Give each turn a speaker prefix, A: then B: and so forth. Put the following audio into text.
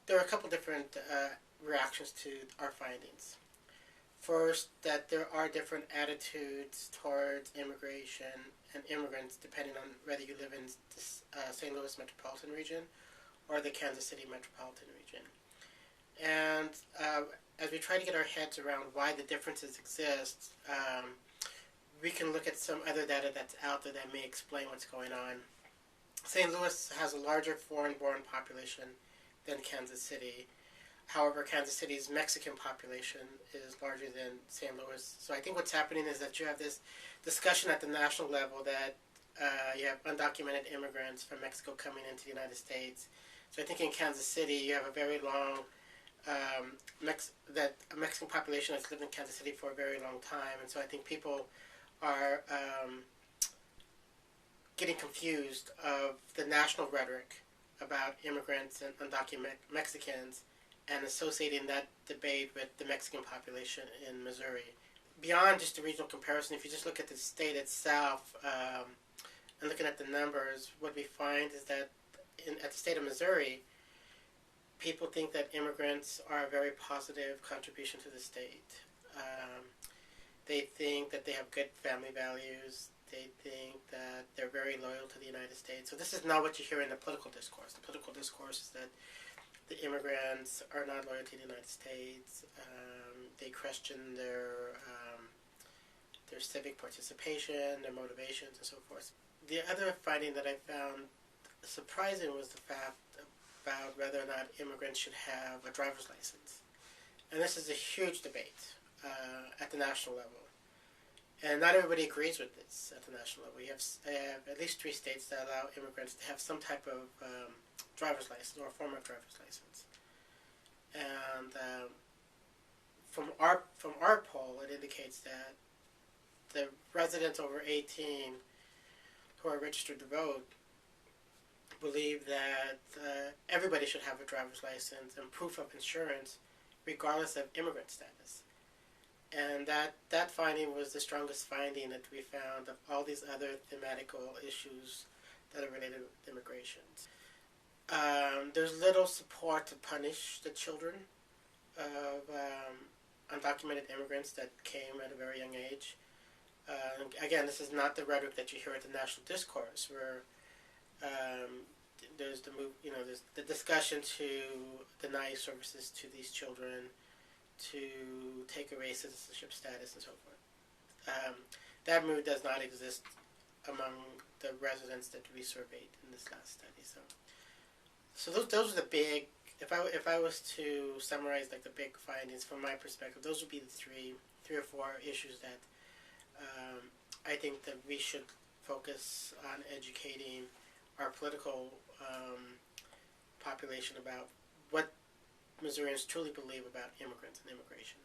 A: there are a couple different reactions to our findings. First, that there are different attitudes towards immigration and immigrants depending on whether you live in the St. Louis metropolitan region or the Kansas City metropolitan region. And as we try to get our heads around why the differences exist, we can look at some other data that's out there that may explain what's going on. St. Louis has a larger foreign-born population than Kansas City. However, Kansas City's Mexican population is larger than St. Louis. So I think what's happening is that you have this discussion at the national level that you have undocumented immigrants from Mexico coming into the United States. So I think in Kansas City you have a very long a Mexican population that's lived in Kansas City for a very long time, and so I think people are getting confused of the national rhetoric about immigrants and undocumented Mexicans and associating that debate with the Mexican population in Missouri. Beyond just the regional comparison, if you just look at the state itself and looking at the numbers, what we find is that at the state of Missouri, people think that immigrants are a very positive contribution to the state. They think that they have good family values. They think that they're very loyal to the United States. So this is not what you hear in the political discourse. The political discourse is that the immigrants are not loyal to the United States. They question their civic participation, their motivations, and so forth. The other finding that I found surprising was the fact about whether or not immigrants should have a driver's license. And this is a huge debate at the national level. And not everybody agrees with this at the national level. You have at least 3 states that allow immigrants to have some type of driver's license or a form of driver's license. And from our poll, it indicates that the residents over 18 who are registered to vote believe that everybody should have a driver's license and proof of insurance regardless of immigrant status. And that finding was the strongest finding that we found of all these other thematical issues that are related with immigration. There's little support to punish the children of undocumented immigrants that came at a very young age. Again, this is not the rhetoric that you hear at the national discourse, where there's there's the discussion to deny services to these children, to take away citizenship status, and so forth. That mood does not exist among the residents that we surveyed in this last study. So those are the big. If I was to summarize like the big findings from my perspective, those would be the three or four issues that I think that we should focus on educating our political population about what Missourians truly believe about immigrants and immigration.